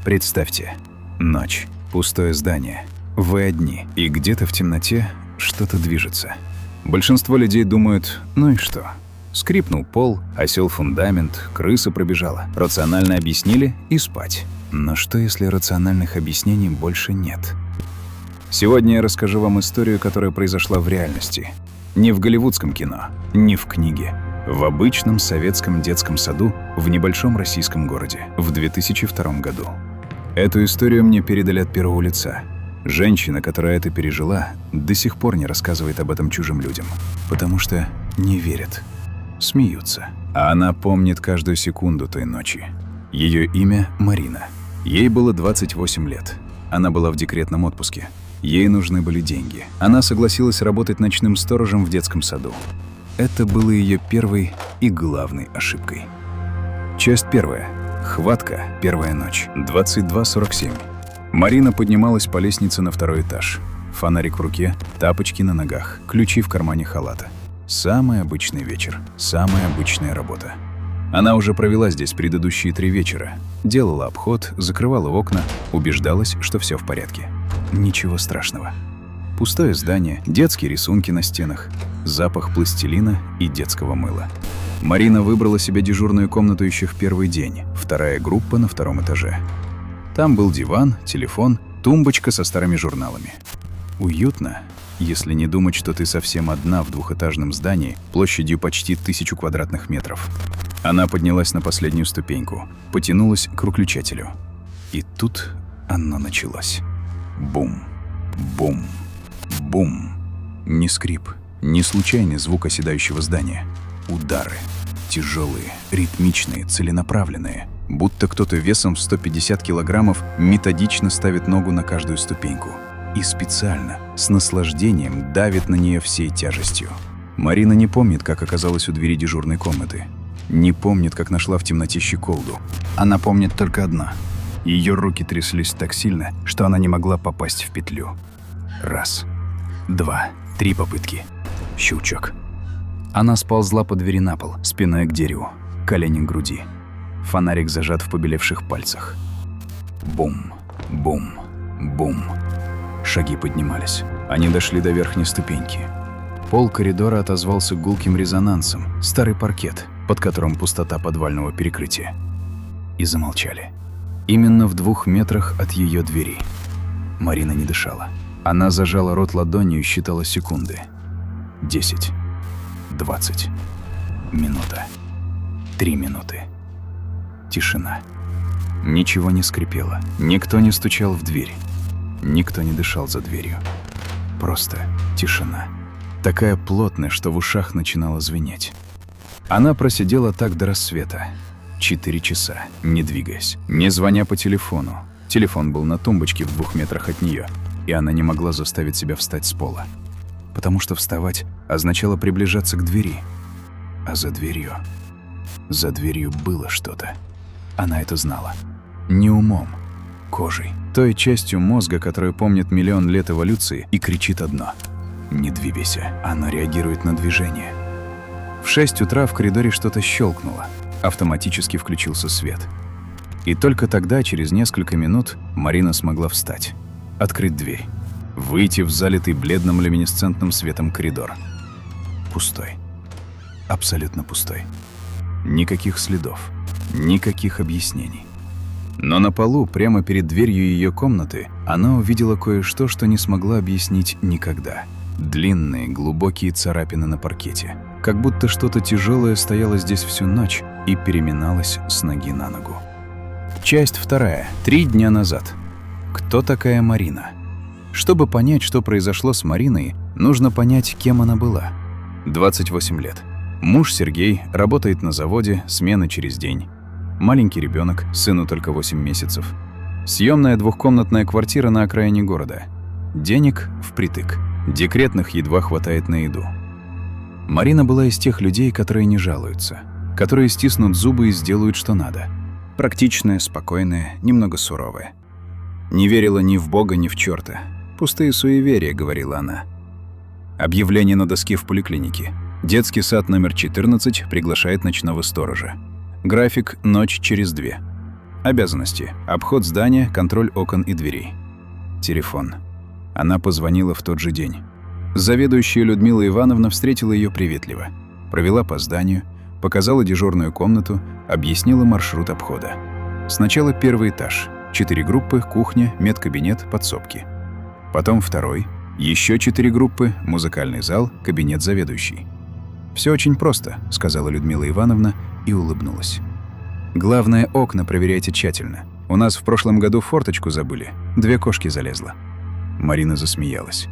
Представьте, ночь, пустое здание, вы одни, и где-то в темноте что-то движется. Большинство людей думают, ну и что? Скрипнул пол, осел фундамент, крыса пробежала. Рационально объяснили и спать. Но что, если рациональных объяснений больше нет? Сегодня я расскажу вам историю, которая произошла в реальности. Не в голливудском кино, не в книге. В обычном советском детском саду в небольшом российском городе в 2002 году. Эту историю мне передали от первого лица. Женщина, которая это пережила, до сих пор не рассказывает об этом чужим людям, потому что не верят. Смеются. А она помнит каждую секунду той ночи. Ее имя Марина. Ей было 28 лет. Она была в декретном отпуске. Ей нужны были деньги. Она согласилась работать ночным сторожем в детском саду. Это было ее первой и главной ошибкой. Часть первая. Хватка. Первая ночь. 22:47. Марина поднималась по лестнице на второй этаж. Фонарик в руке, тапочки на ногах, ключи в кармане халата. Самый обычный вечер, самая обычная работа. Она уже провела здесь предыдущие 3 вечера. Делала обход, закрывала окна, убеждалась, что все в порядке. Ничего страшного. Пустое здание, детские рисунки на стенах, запах пластилина и детского мыла. Марина выбрала себе дежурную комнату еще в первый день, вторая группа на 2-м этаже. Там был диван, телефон, тумбочка со старыми журналами. Уютно, если не думать, что ты совсем одна в 2-этажном здании площадью почти 1000 квадратных метров. Она поднялась на последнюю ступеньку, потянулась к выключателю. И тут оно началось. Бум, бум, бум. Ни скрип, ни случайный звук оседающего здания. Удары. Тяжелые, ритмичные, целенаправленные. Будто кто-то весом в 150 килограммов методично ставит ногу на каждую ступеньку. И специально, с наслаждением давит на нее всей тяжестью. Марина не помнит, как оказалась у двери дежурной комнаты. Не помнит, как нашла в темноте щеколду. Она помнит только одно. Ее руки тряслись так сильно, что она не могла попасть в петлю. 1, 2, 3 попытки. Щелчок. Она сползла по двери на пол, спиной к дереву, колени к груди. Фонарик зажат в побелевших пальцах. Бум, бум, бум. Шаги поднимались. Они дошли до верхней ступеньки. Пол коридора отозвался гулким резонансом, старый паркет, под которым пустота подвального перекрытия. И замолчали. Именно в 2 метрах от ее двери. Марина не дышала. Она зажала рот ладонью и считала секунды. 10, 20, минута, 3 минуты. Тишина. Ничего не скрипело, никто не стучал в дверь. Никто не дышал за дверью. Просто тишина. Такая плотная, что в ушах начинало звенеть. Она просидела так до рассвета. 4 часа, не двигаясь, не звоня по телефону. Телефон был на тумбочке в 2 метрах от нее, и она не могла заставить себя встать с пола. Потому что вставать означало приближаться к двери. А за дверью было что-то. Она это знала. Не умом, кожей. Той частью мозга, которая помнит миллион лет эволюции и кричит одно: «Не двигайся». Она реагирует на движение. В 6 утра в коридоре что-то щелкнуло. Автоматически включился свет. И только тогда, через несколько минут, Марина смогла встать, открыть дверь, выйти в залитый бледным люминесцентным светом коридор. Пустой. Абсолютно пустой. Никаких следов, никаких объяснений. Но на полу, прямо перед дверью ее комнаты, она увидела кое-что, что не смогла объяснить никогда. Длинные, глубокие царапины на паркете. Как будто что-то тяжелое стояло здесь всю ночь и переминалось с ноги на ногу. Часть 2. 3 дня назад. Кто такая Марина? Чтобы понять, что произошло с Мариной, нужно понять, кем она была. 28 лет. Муж Сергей работает на заводе, смена через день. Маленький ребенок, сыну только 8 месяцев. Съемная 2-комнатная квартира на окраине города. Денег впритык. Декретных едва хватает на еду. Марина была из тех людей, которые не жалуются, которые стиснут зубы и сделают, что надо. Практичная, спокойная, немного суровая. Не верила ни в Бога, ни в чёрта. Пустые суеверия, говорила она. Объявление на доске в поликлинике. Детский сад номер 14 приглашает ночного сторожа. График – ночь через 2. Обязанности. Обход здания, контроль окон и дверей. Телефон. Она позвонила в тот же день. Заведующая Людмила Ивановна встретила ее приветливо. Провела по зданию, показала дежурную комнату, объяснила маршрут обхода. Сначала первый этаж. 4 группы, кухня, медкабинет, подсобки. Потом второй. Еще 4 группы, музыкальный зал, кабинет заведующей. «Все очень просто», — сказала Людмила Ивановна и улыбнулась. «Главное, окна проверяйте тщательно. У нас в прошлом году форточку забыли. 2 кошки залезло». Марина засмеялась.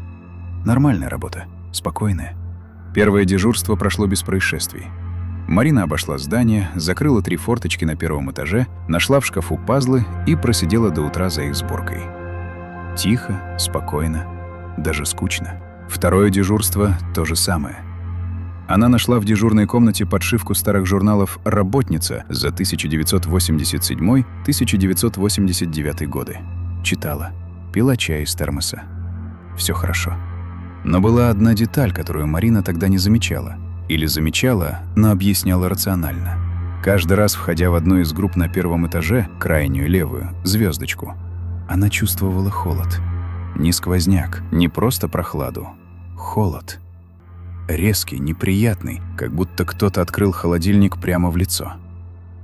«Нормальная работа, спокойная». Первое дежурство прошло без происшествий. Марина обошла здание, закрыла 3 форточки на первом этаже, нашла в шкафу пазлы и просидела до утра за их сборкой. Тихо, спокойно, даже скучно. Второе дежурство — то же самое. Она нашла в дежурной комнате подшивку старых журналов «Работница» за 1987-1989 годы. Читала, пила чай из термоса. Все хорошо. Но была одна деталь, которую Марина тогда не замечала. Или замечала, но объясняла рационально. Каждый раз, входя в одну из групп на первом этаже, крайнюю левую, звездочку, она чувствовала холод. Не сквозняк, не просто прохладу. Холод. Резкий, неприятный, как будто кто-то открыл холодильник прямо в лицо.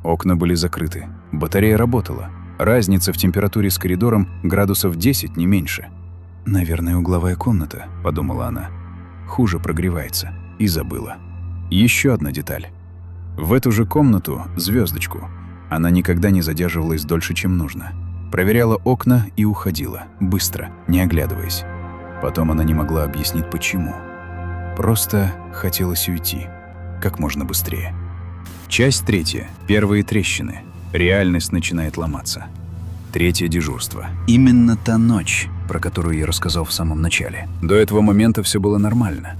Окна были закрыты, батарея работала. Разница в температуре с коридором градусов 10, не меньше. «Наверное, угловая комната», — подумала она. «Хуже прогревается». И забыла. Еще одна деталь. В эту же комнату, звездочку, она никогда не задерживалась дольше, чем нужно. Проверяла окна и уходила, быстро, не оглядываясь. Потом она не могла объяснить, почему. Просто хотелось уйти. Как можно быстрее. Часть 3. Первые трещины. Реальность начинает ломаться. 3 дежурство. Именно та ночь, про которую я рассказал в самом начале. До этого момента все было нормально.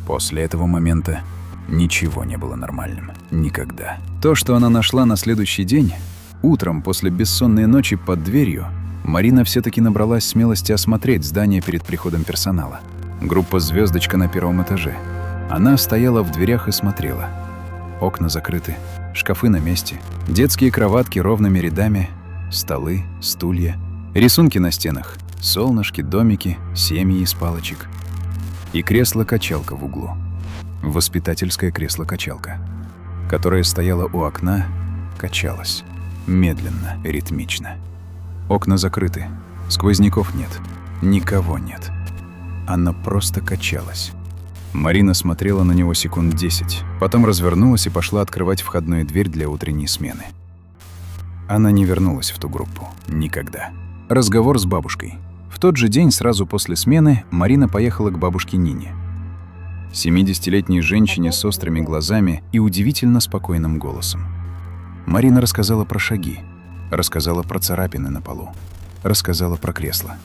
После этого момента ничего не было нормальным. Никогда. То, что она нашла на следующий день, утром после бессонной ночи под дверью, Марина все-таки набралась смелости осмотреть здание перед приходом персонала. Группа «Звездочка» на первом этаже. Она стояла в дверях и смотрела. Окна закрыты, шкафы на месте, детские кроватки ровными рядами, столы, стулья, рисунки на стенах, солнышки, домики, семьи из палочек. И кресло-качалка в углу. Воспитательское кресло-качалка, которое стояло у окна, качалось. Медленно, ритмично. Окна закрыты, сквозняков нет, никого нет. Она просто качалась. Марина смотрела на него секунд 10, потом развернулась и пошла открывать входную дверь для утренней смены. Она не вернулась в ту группу. Никогда. Разговор с бабушкой. В тот же день, сразу после смены, Марина поехала к бабушке Нине. 70-летней женщине с острыми глазами и удивительно спокойным голосом. Марина рассказала про шаги, рассказала про царапины на полу, рассказала про кресло.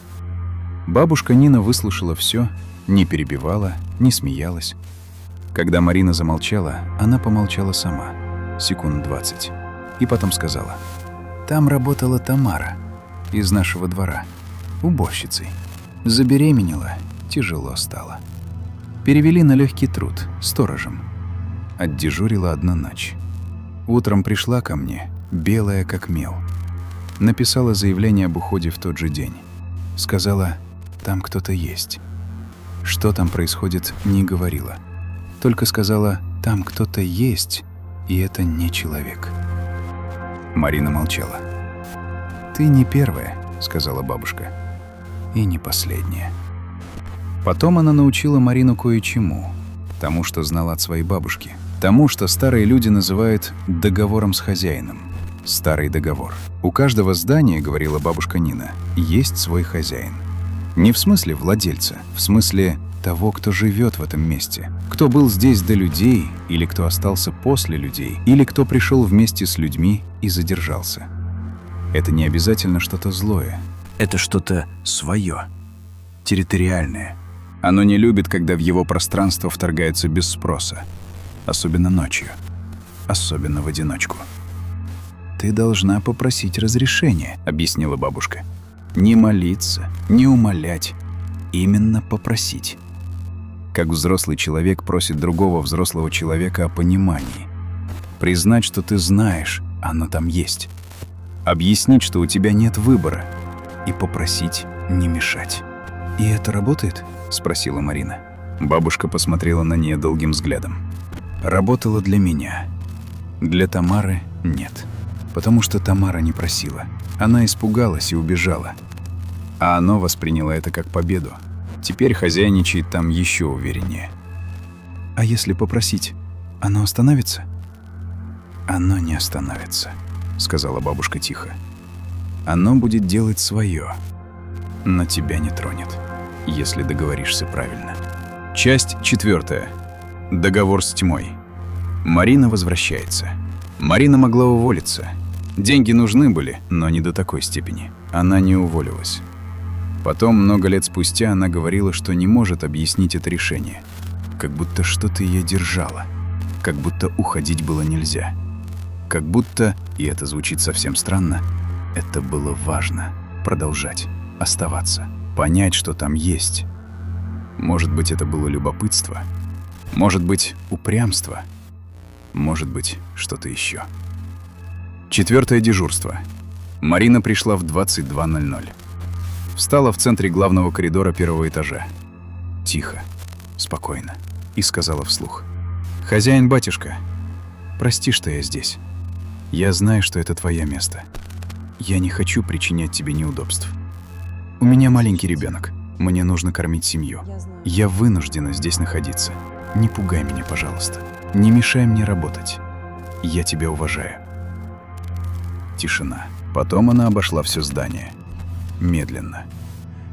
Бабушка Нина выслушала все, не перебивала, не смеялась. Когда Марина замолчала, она помолчала сама, секунд 20, и потом сказала: «Там работала Тамара из нашего двора, уборщицей. Забеременела, тяжело стало. Перевели на легкий труд, сторожем. Отдежурила одна ночь. Утром пришла ко мне, белая как мел. Написала заявление об уходе в тот же день. Сказала, там кто-то есть. Что там происходит, не говорила. Только сказала, там кто-то есть, и это не человек». Марина молчала. «Ты не первая», — сказала бабушка, — «и не последняя». Потом она научила Марину кое-чему, тому, что знала от своей бабушки, тому, что старые люди называют договором с хозяином. Старый договор. У каждого здания, говорила бабушка Нина, есть свой хозяин. Не в смысле владельца, в смысле того, кто живет в этом месте, кто был здесь до людей, или кто остался после людей, или кто пришел вместе с людьми и задержался. Это не обязательно что-то злое. Это что-то свое, территориальное. Оно не любит, когда в его пространство вторгаются без спроса. Особенно ночью. Особенно в одиночку. «Ты должна попросить разрешения», — объяснила бабушка. «Не молиться, не умолять. Именно попросить. Как взрослый человек просит другого взрослого человека о понимании. Признать, что ты знаешь, оно там есть. объяснить, что у тебя нет выбора, и попросить не мешать. «И это работает?» — спросила Марина. Бабушка посмотрела на нее долгим взглядом. «Работало для меня. Для Тамары нет. Потому что Тамара не просила. Она испугалась и убежала. А оно восприняло это как победу. Теперь хозяйничает там еще увереннее». «А если попросить, оно остановится?» «Оно не остановится», — сказала бабушка тихо. «Оно будет делать свое, но тебя не тронет, если договоришься правильно». Часть 4. Договор с тьмой. Марина возвращается. Марина могла уволиться. Деньги нужны были, но не до такой степени. Она не уволилась. Потом, много лет спустя, она говорила, что не может объяснить это решение. Как будто что-то ее держало. Как будто уходить было нельзя. Как будто, и это звучит совсем странно, это было важно. Продолжать, оставаться, понять, что там есть. Может быть, это было любопытство. Может быть, упрямство. Может быть, что-то еще. 4 дежурство. Марина пришла в 22:00. Встала в центре главного коридора 1-го этажа. Тихо, спокойно. И сказала вслух: «Хозяин, батюшка, прости, что я здесь. Я знаю, что это твое место. Я не хочу причинять тебе неудобств. У меня маленький ребенок. Мне нужно кормить семью. Я вынуждена здесь находиться. Не пугай меня, пожалуйста. Не мешай мне работать. Я тебя уважаю». Тишина. Потом она обошла все здание. Медленно.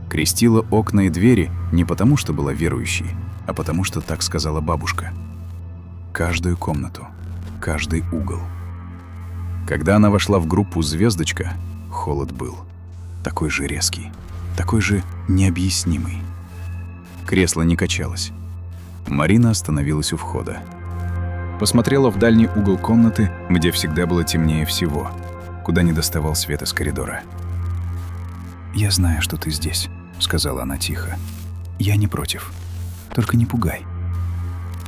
Крестила окна и двери не потому, что была верующей, а потому, что так сказала бабушка. Каждую комнату, каждый угол. Когда она вошла в группу «Звездочка», холод был. Такой же резкий, такой же необъяснимый. Кресло не качалось. Марина остановилась у входа. Посмотрела в дальний угол комнаты, где всегда было темнее всего, куда не доставал свет из коридора. «Я знаю, что ты здесь», — сказала она тихо. «Я не против. Только не пугай».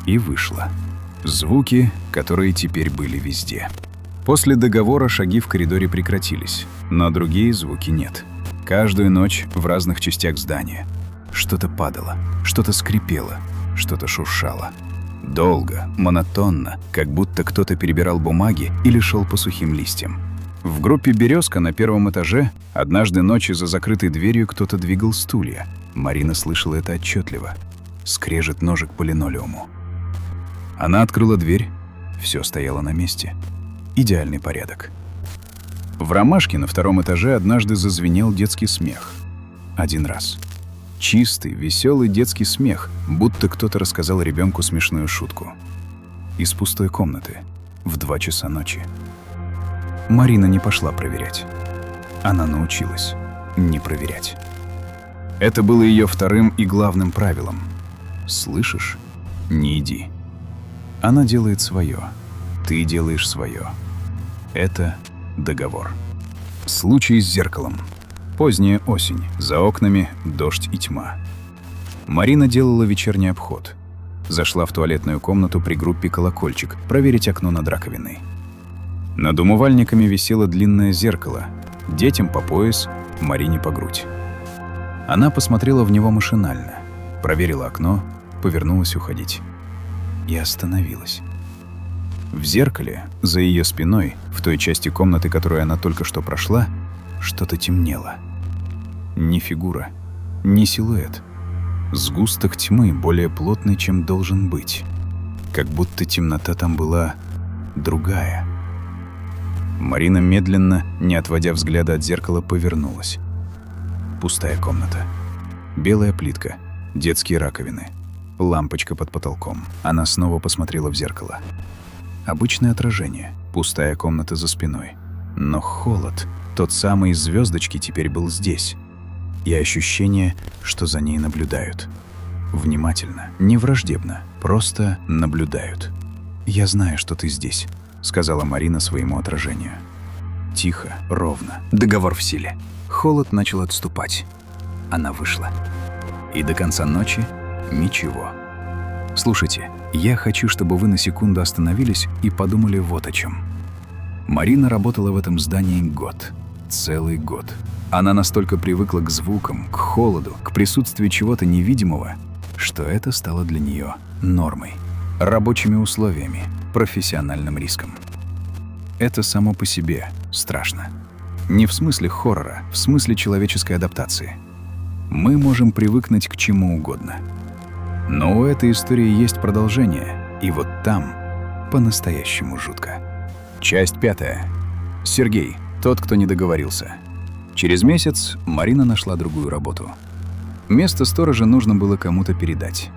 И вышла. Звуки, которые теперь были везде. После договора шаги в коридоре прекратились, но другие звуки нет. Каждую ночь в разных частях здания. Что-то падало, что-то скрипело, что-то шуршало. Долго, монотонно, как будто кто-то перебирал бумаги или шел по сухим листьям. В группе «Березка» на 1-м этаже однажды ночью за закрытой дверью кто-то двигал стулья. Марина слышала это отчетливо. Скрежет ножек по линолеуму. Она открыла дверь. Все стояло на месте. Идеальный порядок. В «Ромашке» на 2-м этаже однажды зазвенел детский смех. Один раз. Чистый, веселый детский смех, будто кто-то рассказал ребенку смешную шутку. Из пустой комнаты. В 2 часа ночи. Марина не пошла проверять. Она научилась не проверять. Это было ее вторым и главным правилом. Слышишь? Не иди. Она делает свое. Ты делаешь свое. Это договор. Случай с зеркалом. Поздняя осень. За окнами дождь и тьма. Марина делала вечерний обход. Зашла в туалетную комнату при группе «Колокольчик» проверить окно над раковиной. Над умывальниками висело длинное зеркало. Детям по пояс, Марине по грудь. Она посмотрела в него машинально. Проверила окно, повернулась уходить. И остановилась. В зеркале, за ее спиной, в той части комнаты, которую она только что прошла, что-то темнело. Не фигура, не силуэт. Сгусток тьмы, более плотный, чем должен быть. Как будто темнота там была другая. Марина медленно, не отводя взгляда от зеркала, повернулась. Пустая комната. Белая плитка, детские раковины, лампочка под потолком. Она снова посмотрела в зеркало. Обычное отражение, пустая комната за спиной. Но холод, тот самый из «Звездочки», теперь был здесь. И ощущение, что за ней наблюдают. Внимательно, не враждебно, просто наблюдают. «Я знаю, что ты здесь», — сказала Марина своему отражению. Тихо, ровно. Договор в силе. Холод начал отступать. Она вышла. И до конца ночи ничего. Слушайте, я хочу, чтобы вы на секунду остановились и подумали вот о чем. Марина работала в этом здании год. Целый год. Она настолько привыкла к звукам, к холоду, к присутствию чего-то невидимого, что это стало для нее нормой, рабочими условиями, профессиональным риском. Это само по себе страшно. Не в смысле хоррора, в смысле человеческой адаптации. Мы можем привыкнуть к чему угодно. Но у этой истории есть продолжение, и вот там по-настоящему жутко. Часть 5. Сергей, тот, кто не договорился. Через месяц Марина нашла другую работу. Место сторожа нужно было кому-то передать.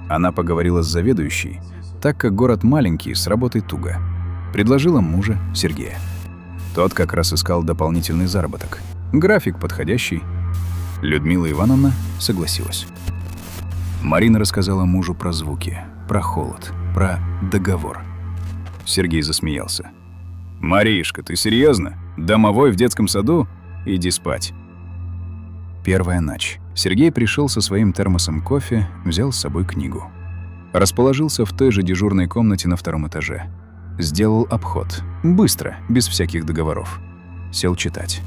Она поговорила с заведующей, так как город маленький, с работой туго. Предложила мужа, Сергея. Тот как раз искал дополнительный заработок. График подходящий. Людмила Ивановна согласилась. Марина рассказала мужу про звуки, про холод, про договор. Сергей засмеялся. «Маришка, ты серьезно? Домовой в детском саду? Иди спать». Первая ночь. Сергей пришел со своим термосом кофе, взял с собой книгу. Расположился в той же дежурной комнате на 2-м этаже. Сделал обход. Быстро, без всяких договоров. Сел читать.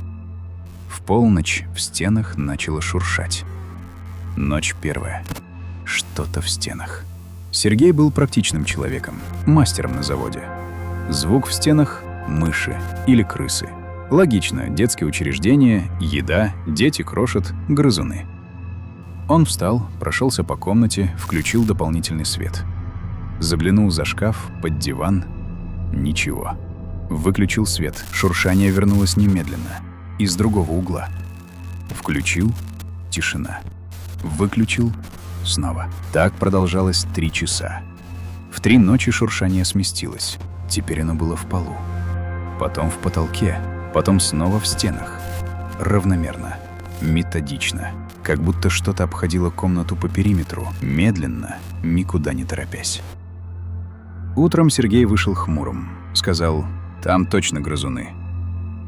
В полночь в стенах начало шуршать. Ночь 1. Что-то в стенах. Сергей был практичным человеком, мастером на заводе. Звук в стенах — мыши или крысы. Логично, детские учреждения, еда, дети крошат, грызуны. Он встал, прошелся по комнате, включил дополнительный свет. Заглянул за шкаф, под диван. Ничего. Выключил свет, шуршание вернулось немедленно. Из другого угла. Включил — тишина. Выключил — снова. Так продолжалось 3 часа. В 3 ночи шуршание сместилось. Теперь оно было в полу. Потом в потолке. Потом снова в стенах. Равномерно. Методично. Как будто что-то обходило комнату по периметру. Медленно, никуда не торопясь. Утром Сергей вышел хмурым. Сказал: «Там точно грызуны».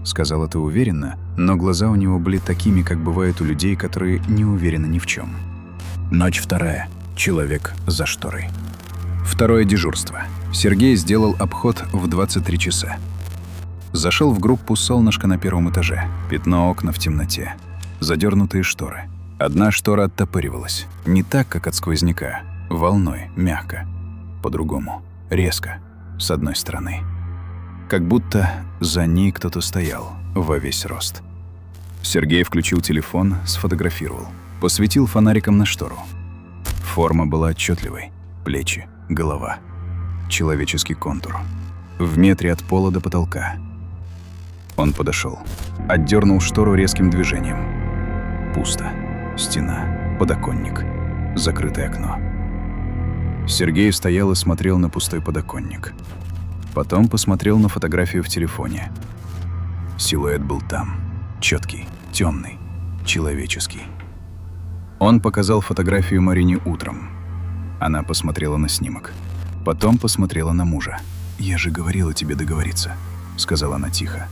Сказал это уверенно, но глаза у него были такими, как бывают у людей, которые не уверены ни в чем. Ночь 2. Человек за шторой. 2-е дежурство. Сергей сделал обход в 23 часа. Зашел в группу «Солнышко» на 1-м этаже. Пятно окна в темноте. Задернутые шторы. Одна штора оттопыривалась. Не так, как от сквозняка. Волной, мягко. По-другому. Резко. С одной стороны. Как будто за ней кто-то стоял во весь рост. Сергей включил телефон, сфотографировал. Посветил фонариком на штору. Форма была отчетливой. Плечи, голова. Человеческий контур. В метре от пола до потолка. Он подошел. Отдернул штору резким движением. Пусто. Стена. Подоконник. Закрытое окно. Сергей стоял и смотрел на пустой подоконник. Потом посмотрел на фотографию в телефоне. Силуэт был там. Четкий, темный, человеческий. Он показал фотографию Марине утром. Она посмотрела на снимок. Потом посмотрела на мужа. «Я же говорила тебе договориться», — сказала она тихо.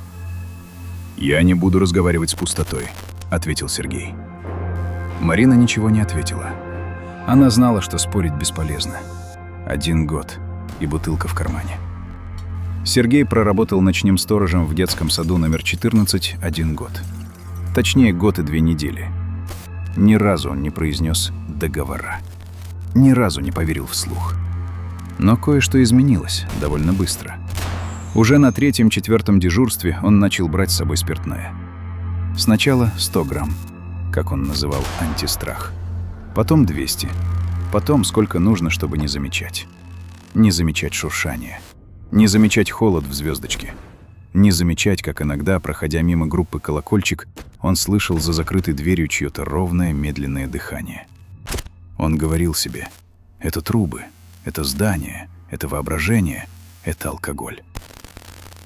«Я не буду разговаривать с пустотой», — ответил Сергей. Марина ничего не ответила. Она знала, что спорить бесполезно. 1 год и бутылка в кармане. Сергей проработал ночным сторожем в детском саду номер 14 1 год. Точнее, год и 2 недели. Ни разу он не произнес договора. Ни разу не поверил вслух. Но кое-что изменилось довольно быстро. Уже на 3-4 дежурстве он начал брать с собой спиртное. Сначала 100 грамм, как он называл антистрах. Потом 200. Потом сколько нужно, чтобы не замечать. Не замечать шуршание. Не замечать холод в звездочке. Не замечать, как иногда, проходя мимо группы «Колокольчик», он слышал за закрытой дверью чьё-то ровное, медленное дыхание. Он говорил себе: это трубы, это здание, это воображение, это алкоголь.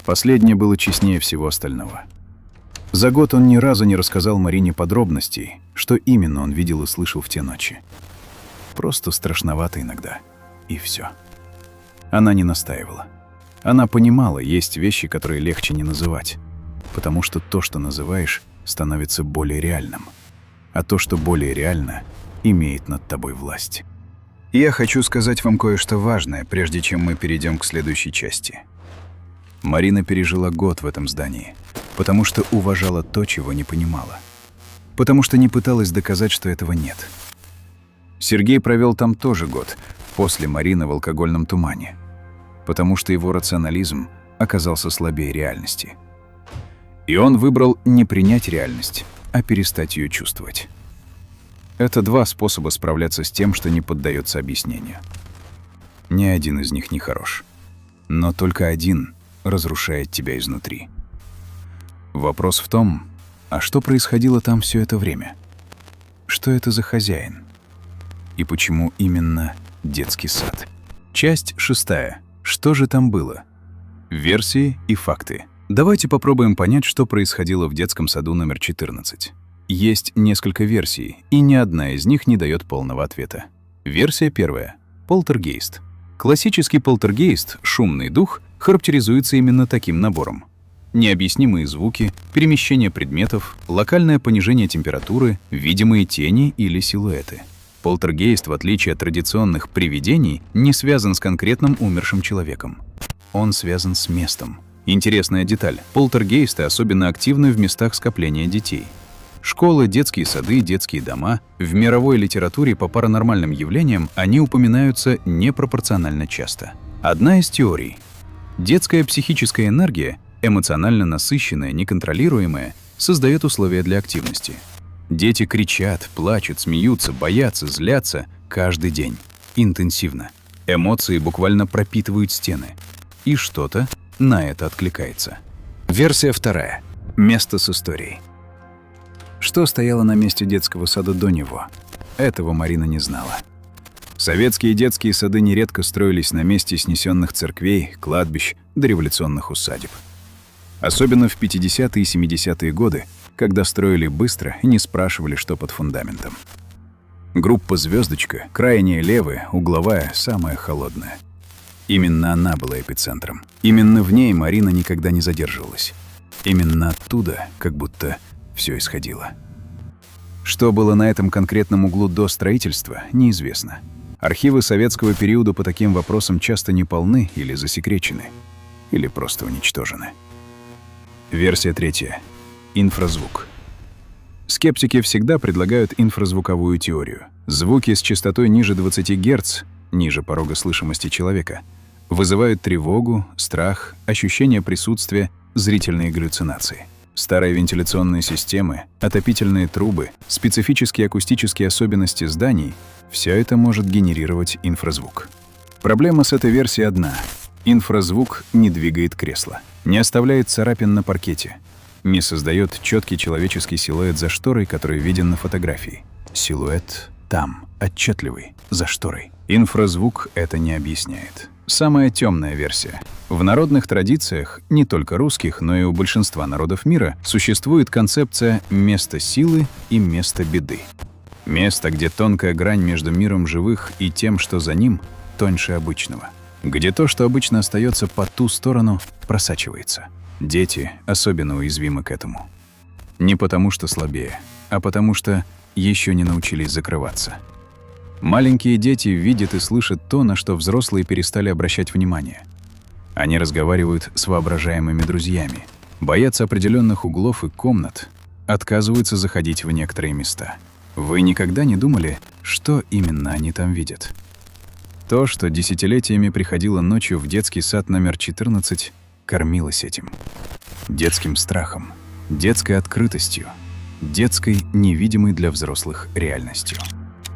Последнее было честнее всего остального. За год он ни разу не рассказал Марине подробностей, что именно он видел и слышал в те ночи. Просто страшновато иногда. И все. Она не настаивала. Она понимала, есть вещи, которые легче не называть, потому что то, что называешь, становится более реальным. А то, что более реально, имеет над тобой власть. Я хочу сказать вам кое-что важное, прежде чем мы перейдем к следующей части. Марина пережила год в этом здании, потому что уважала то, чего не понимала. Потому что не пыталась доказать, что этого нет. Сергей провел там тоже год, после Марины в алкогольном тумане, потому что его рационализм оказался слабее реальности. И он выбрал не принять реальность, а перестать ее чувствовать. Это два способа справляться с тем, что не поддается объяснению. Ни один из них не хорош, но только один разрушает тебя изнутри. Вопрос в том, а что происходило там все это время? Что это за хозяин? И почему именно детский сад? Часть 6. Что же там было? Версии и факты. Давайте попробуем понять, что происходило в детском саду номер 14. Есть несколько версий, и ни одна из них не дает полного ответа. Версия первая. Полтергейст. Классический полтергейст, шумный дух, характеризуется именно таким набором. Необъяснимые звуки, перемещение предметов, локальное понижение температуры, видимые тени или силуэты. Полтергейст, в отличие от традиционных привидений, не связан с конкретным умершим человеком. Он связан с местом. Интересная деталь. Полтергейсты особенно активны в местах скопления детей. Школы, детские сады, детские дома. В мировой литературе по паранормальным явлениям они упоминаются непропорционально часто. Одна из теорий. Детская психическая энергия, эмоционально насыщенная, неконтролируемая, создает условия для активности. Дети кричат, плачут, смеются, боятся, злятся каждый день. Интенсивно. Эмоции буквально пропитывают стены. И что-то на это откликается. Версия вторая. Место с историей. Что стояло на месте детского сада до него? Этого Марина не знала. Советские детские сады нередко строились на месте снесенных церквей, кладбищ, дореволюционных усадеб. Особенно в 50-е и 70-е годы, когда строили быстро и не спрашивали, что под фундаментом. Группа «Звездочка», крайняя левая, угловая, самая холодная. Именно она была эпицентром. Именно в ней Марина никогда не задерживалась. Именно оттуда как будто все исходило. Что было на этом конкретном углу до строительства, неизвестно. Архивы советского периода по таким вопросам часто не полны или засекречены, или просто уничтожены. Версия третья. Инфразвук. Скептики всегда предлагают инфразвуковую теорию. Звуки с частотой ниже 20 Гц, ниже порога слышимости человека, вызывают тревогу, страх, ощущение присутствия, зрительные галлюцинации. Старые вентиляционные системы, отопительные трубы, специфические акустические особенности зданий — все это может генерировать инфразвук. Проблема с этой версией одна. Инфразвук не двигает кресло, не оставляет царапин на паркете, не создает четкий человеческий силуэт за шторой, который виден на фотографии. Силуэт там, отчетливый, за шторой. Инфразвук это не объясняет. Самая темная версия. В народных традициях, не только русских, но и у большинства народов мира, существует концепция места силы и места беды. Место, где тонкая грань между миром живых и тем, что за ним, тоньше обычного. Где то, что обычно остается по ту сторону, просачивается. Дети особенно уязвимы к этому. Не потому, что слабее, а потому что еще не научились закрываться. Маленькие дети видят и слышат то, на что взрослые перестали обращать внимание. Они разговаривают с воображаемыми друзьями, боятся определенных углов и комнат, отказываются заходить в некоторые места. Вы никогда не думали, что именно они там видят? То, что десятилетиями приходило ночью в детский сад номер 14, кормилось этим. Детским страхом, детской открытостью, детской, невидимой для взрослых реальностью.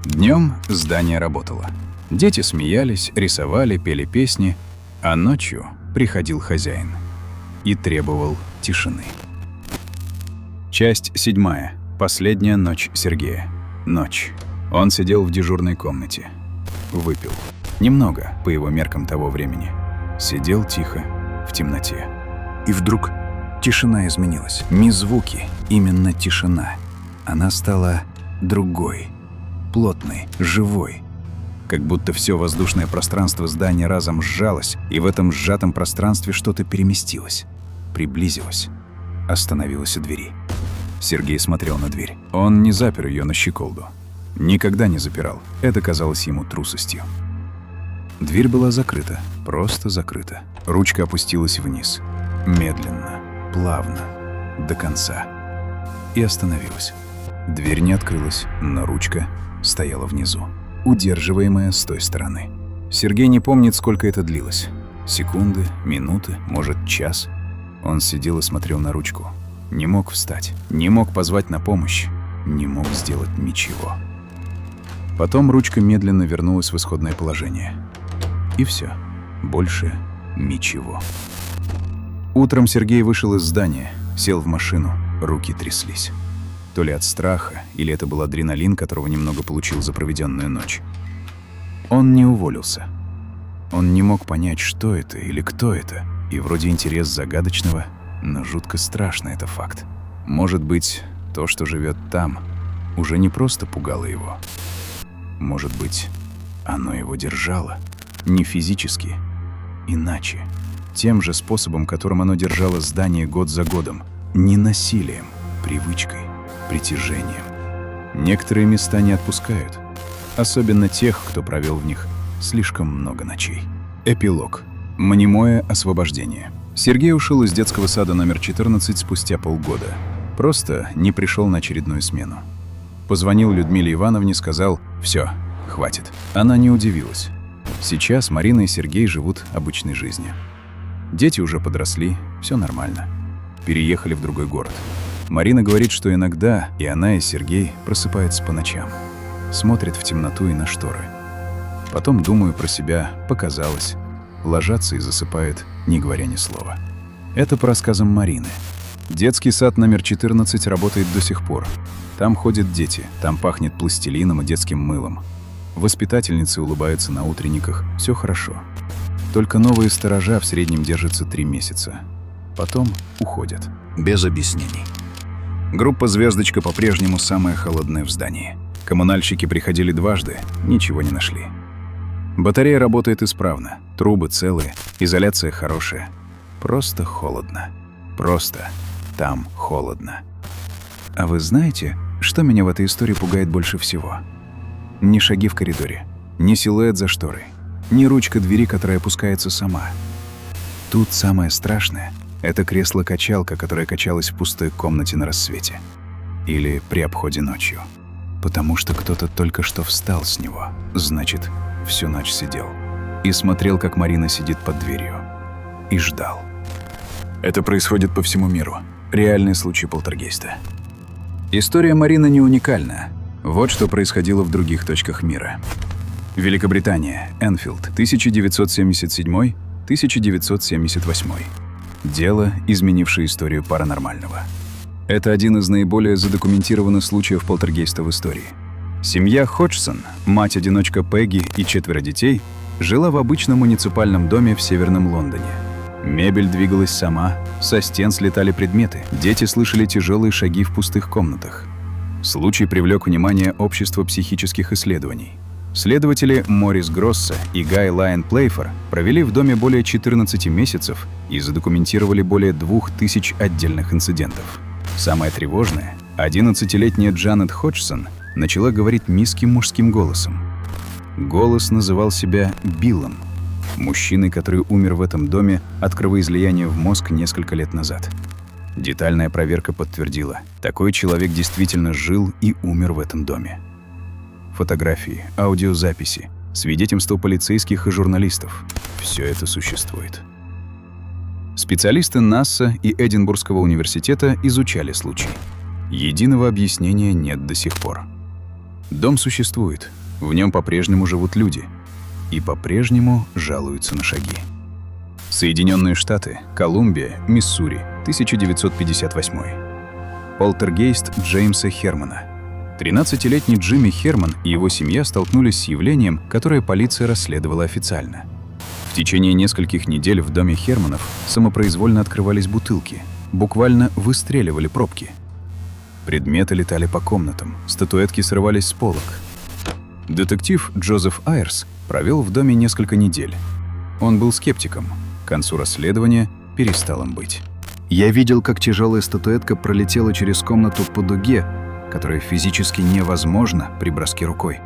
Днем здание работало. Дети смеялись, рисовали, пели песни, а ночью приходил хозяин и требовал тишины. Часть 7. Последняя ночь Сергея. Ночь. Он сидел в дежурной комнате. Выпил. Немного, по его меркам того времени. Сидел тихо, в темноте. И вдруг тишина изменилась. Не звуки, именно тишина. Она стала другой. Плотный, живой. Как будто все воздушное пространство здания разом сжалось, и в этом сжатом пространстве что-то переместилось, приблизилось, остановилось у двери. Сергей смотрел на дверь. Он не запер ее на щеколду. Никогда не запирал. Это казалось ему трусостью. Дверь была закрыта, просто закрыта. Ручка опустилась вниз. медленно, плавно, до конца. И остановилась. Дверь не открылась, но ручка стояла внизу, удерживаемая с той стороны. Сергей не помнит, сколько это длилось. Секунды, минуты, может, час. Он сидел и смотрел на ручку. Не мог встать, не мог позвать на помощь, не мог сделать ничего. Потом ручка медленно вернулась в исходное положение. И все. Больше ничего. Утром Сергей вышел из здания, сел в машину, руки тряслись. То ли от страха, или это был адреналин, которого немного получил за проведенную ночь. Он не уволился. Он не мог понять, что это или кто это, и вроде интерес загадочного, но жутко страшно это факт. Может быть, то, что живет там, уже не просто пугало его. Может быть, оно его держало, не физически, иначе, тем же способом, которым оно держало здание год за годом, не насилием, привычкой, притяжением. Некоторые места не отпускают, особенно тех, кто провел в них слишком много ночей. Эпилог. Мнимое освобождение. Сергей ушел из детского сада номер 14 спустя полгода. Просто не пришел на очередную смену. Позвонил Людмиле Ивановне, сказал: «Все, хватит». Она не удивилась. Сейчас Марина и Сергей живут обычной жизнью. Дети уже подросли, все нормально. Переехали в другой город. Марина говорит, что иногда и она, и Сергей просыпаются по ночам. Смотрят в темноту и на шторы. Потом, думаю про себя, показалось. Ложатся и засыпают, не говоря ни слова. Это по рассказам Марины. Детский сад номер 14 работает до сих пор. Там ходят дети, там пахнет пластилином и детским мылом. Воспитательницы улыбаются на утренниках, все хорошо. Только новые сторожа в среднем держатся 3 месяца. Потом уходят. Без объяснений. Группа «Звездочка» по-прежнему самая холодная в здании. Коммунальщики приходили дважды, ничего не нашли. Батарея работает исправно, трубы целые, изоляция хорошая. Просто холодно. Просто там холодно. А вы знаете, что меня в этой истории пугает больше всего? Не шаги в коридоре, не силуэт за шторой, не ручка двери, которая опускается сама. Тут самое страшное — это кресло-качалка, которое качалось в пустой комнате на рассвете. Или при обходе ночью. Потому что кто-то только что встал с него. Значит, всю ночь сидел. И смотрел, как Марина сидит под дверью. И ждал. Это происходит по всему миру. Реальный случай полтергейста. История Марины не уникальна. Вот что происходило в других точках мира. Великобритания, Энфилд, 1977-1978. Дело, изменившее историю паранормального. Это один из наиболее задокументированных случаев полтергейста в истории. Семья Ходжсон, мать-одиночка Пегги и 4 детей, жила в обычном муниципальном доме в Северном Лондоне. Мебель двигалась сама, со стен слетали предметы, дети слышали тяжелые шаги в пустых комнатах. Случай привлек внимание общества психических исследований. Следователи Морис Гросса и Гай Лайон Плейфор провели в доме более 14 месяцев и задокументировали более 2000 отдельных инцидентов. Самое тревожное — 11-летняя Джанет Ходжсон начала говорить низким мужским голосом. Голос называл себя Биллом, мужчиной, который умер в этом доме от кровоизлияния в мозг несколько лет назад. Детальная проверка подтвердила, такой человек действительно жил и умер в этом доме. Фотографии, аудиозаписи, свидетельства полицейских и журналистов — все это существует. Специалисты НАСА и Эдинбургского университета изучали случай. Единого объяснения нет до сих пор. Дом существует, в нем по-прежнему живут люди и по-прежнему жалуются на шаги. Соединенные Штаты, Колумбия, Миссури, 1958. Полтергейст Джеймса Хермана. 13-летний Джимми Херман и его семья столкнулись с явлением, которое полиция расследовала официально. В течение нескольких недель в доме Херманов самопроизвольно открывались бутылки, буквально выстреливали пробки. Предметы летали по комнатам, статуэтки срывались с полок. Детектив Джозеф Айрс провел в доме несколько недель. Он был скептиком. К концу расследования перестал им быть. «Я видел, как тяжелая статуэтка пролетела через комнату по дуге, которая физически невозможна при броске рукой»,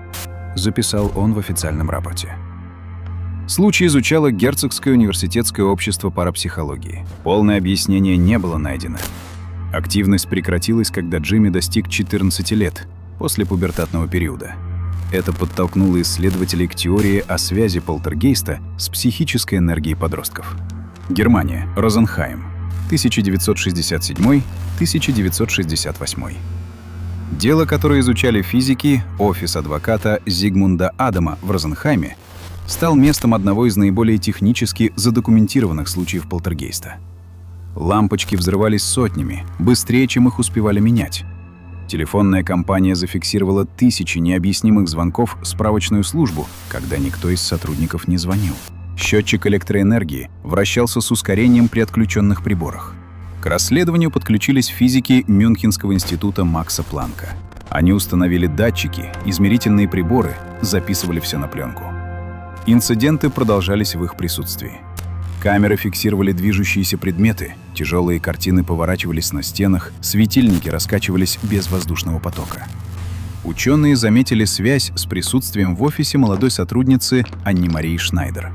записал он в официальном рапорте. Случай изучало Герцогское университетское общество парапсихологии. Полное объяснение не было найдено. Активность прекратилась, когда Джимми достиг 14 лет, после пубертатного периода. Это подтолкнуло исследователей к теории о связи полтергейста с психической энергией подростков. Германия. Розенхайм. 1967-1968. Дело, которое изучали физики, офис адвоката Зигмунда Адама в Розенхайме, стал местом одного из наиболее технически задокументированных случаев полтергейста. Лампочки взрывались сотнями, быстрее, чем их успевали менять. Телефонная компания зафиксировала тысячи необъяснимых звонков в справочную службу, когда никто из сотрудников не звонил. Счетчик электроэнергии вращался с ускорением при отключенных приборах. К расследованию подключились физики Мюнхенского института Макса Планка. Они установили датчики, измерительные приборы, записывали все на пленку. Инциденты продолжались в их присутствии. Камеры фиксировали движущиеся предметы, тяжелые картины поворачивались на стенах, светильники раскачивались без воздушного потока. Ученые заметили связь с присутствием в офисе молодой сотрудницы Анни-Марии Шнайдер.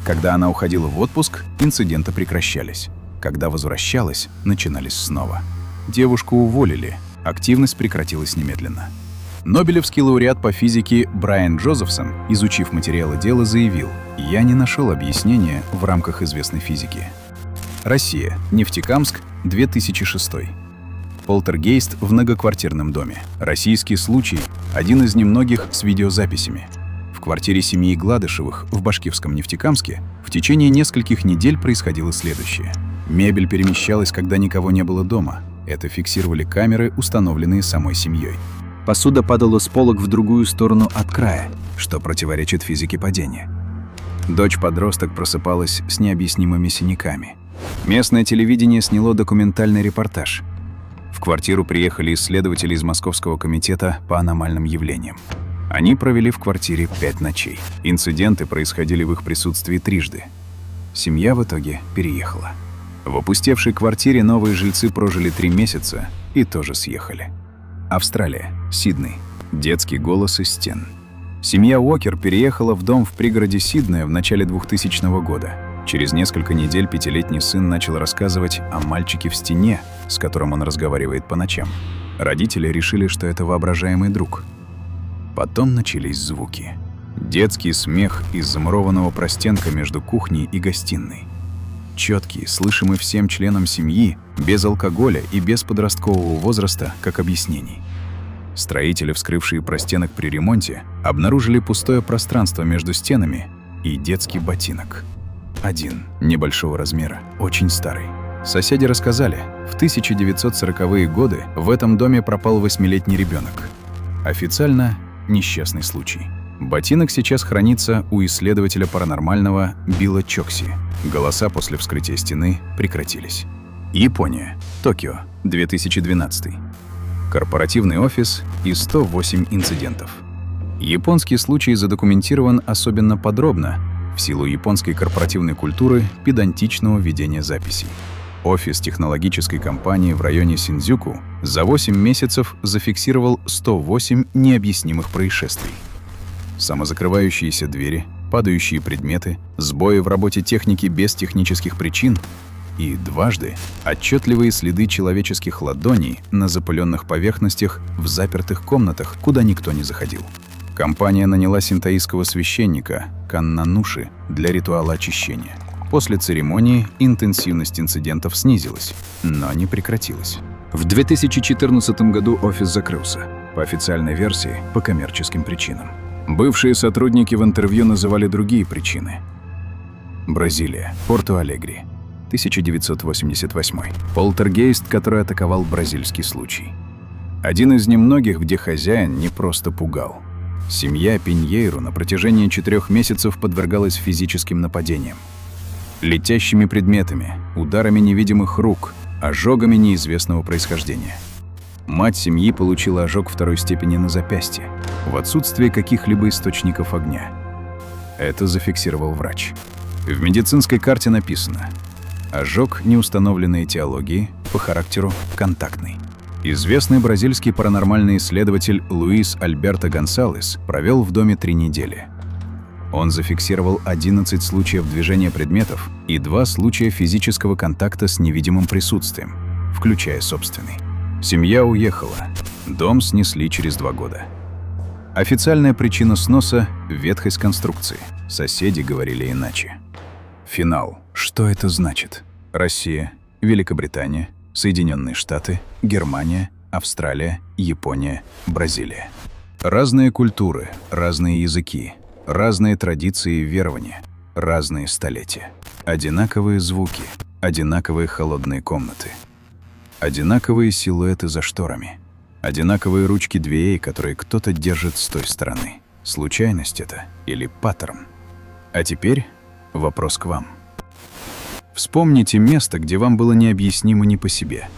Когда она уходила в отпуск, инциденты прекращались. Когда возвращалась, начинались снова. Девушку уволили, активность прекратилась немедленно. Нобелевский лауреат по физике Брайан Джозефсон, изучив материалы дела, заявил: «Я не нашел объяснения в рамках известной физики». Россия. Нефтекамск, 2006. Полтергейст в многоквартирном доме. Российский случай – один из немногих с видеозаписями. В квартире семьи Гладышевых в башкирском Нефтекамске в течение нескольких недель происходило следующее. Мебель перемещалась, когда никого не было дома. Это фиксировали камеры, установленные самой семьей. Посуда падала с полок в другую сторону от края, что противоречит физике падения. Дочь-подросток просыпалась с необъяснимыми синяками. Местное телевидение сняло документальный репортаж. В квартиру приехали исследователи из Московского комитета по аномальным явлениям. Они провели в квартире 5 ночей. Инциденты происходили в их присутствии трижды. Семья в итоге переехала. В опустевшей квартире новые жильцы прожили 3 месяца и тоже съехали. Австралия. Сидней. Детский голос из стен. Семья Уокер переехала в дом в пригороде Сиднея в начале 2000 года. Через несколько недель 5-летний сын начал рассказывать о мальчике в стене, с которым он разговаривает по ночам. Родители решили, что это воображаемый друг. Потом начались звуки. Детский смех из замурованного простенка между кухней и гостиной. Четкий, слышимый всем членам семьи, без алкоголя и без подросткового возраста, как объяснений. Строители, вскрывшие простенок при ремонте, обнаружили пустое пространство между стенами и детский ботинок. Один, небольшого размера, очень старый. Соседи рассказали, в 1940-е годы в этом доме пропал 8-летний ребенок. Официально несчастный случай. Ботинок сейчас хранится у исследователя паранормального Билла Чокси. Голоса после вскрытия стены прекратились. Япония. Токио. 2012. Корпоративный офис и 108 инцидентов. Японский случай задокументирован особенно подробно в силу японской корпоративной культуры педантичного ведения записей. Офис технологической компании в районе Синдзюку за 8 месяцев зафиксировал 108 необъяснимых происшествий. Самозакрывающиеся двери, падающие предметы, сбои в работе техники без технических причин и дважды отчетливые следы человеческих ладоней на запыленных поверхностях в запертых комнатах, куда никто не заходил. Компания наняла синтоистского священника Каннануши для ритуала очищения. После церемонии интенсивность инцидентов снизилась, но не прекратилась. В 2014 году офис закрылся, по официальной версии, по коммерческим причинам. Бывшие сотрудники в интервью называли другие причины. Бразилия, Порту-Алегри, 1988. Полтергейст, который атаковал бразильский случай. Один из немногих, где хозяин не просто пугал. Семья Пиньейру на протяжении 4 месяцев подвергалась физическим нападениям. Летящими предметами, ударами невидимых рук, ожогами неизвестного происхождения. Мать семьи получила ожог 2-й степени на запястье, в отсутствие каких-либо источников огня. Это зафиксировал врач. В медицинской карте написано: ожог неустановленной этиологии, по характеру контактный. Известный бразильский паранормальный исследователь Луис Альберто Гонсалес провел в доме 3 недели. Он зафиксировал 11 случаев движения предметов и 2 случая физического контакта с невидимым присутствием, включая собственный. Семья уехала. Дом снесли через 2 года. Официальная причина сноса — ветхость конструкции. Соседи говорили иначе. Финал. Что это значит? Россия, Великобритания, Соединенные Штаты, Германия, Австралия, Япония, Бразилия. Разные культуры, разные языки, разные традиции и верования, разные столетия. Одинаковые звуки, одинаковые холодные комнаты. Одинаковые силуэты за шторами. Одинаковые ручки дверей, которые кто-то держит с той стороны. Случайность это или паттерн? А теперь вопрос к вам. Вспомните место, где вам было необъяснимо не по себе.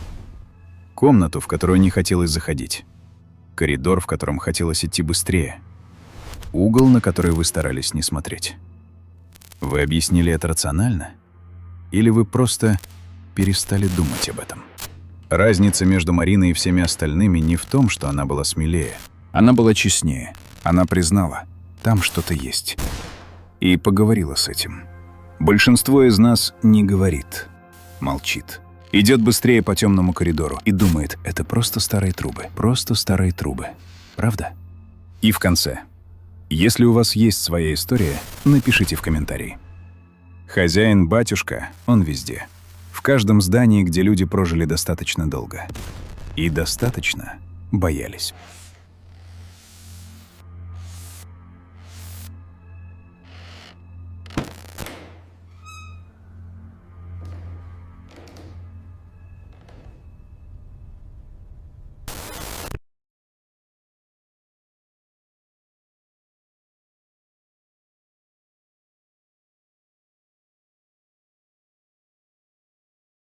Комнату, в которую не хотелось заходить. Коридор, в котором хотелось идти быстрее. Угол, на который вы старались не смотреть. Вы объяснили это рационально? Или вы просто перестали думать об этом? Разница между Мариной и всеми остальными не в том, что она была смелее. Она была честнее. Она признала, там что-то есть. И поговорила с этим. Большинство из нас не говорит, молчит. Идет быстрее по темному коридору и думает, это просто старые трубы. Просто старые трубы. Правда? И в конце. Если у вас есть своя история, напишите в комментарии. Хозяин-батюшка, он везде. В каждом здании, где люди прожили достаточно долго. И достаточно боялись.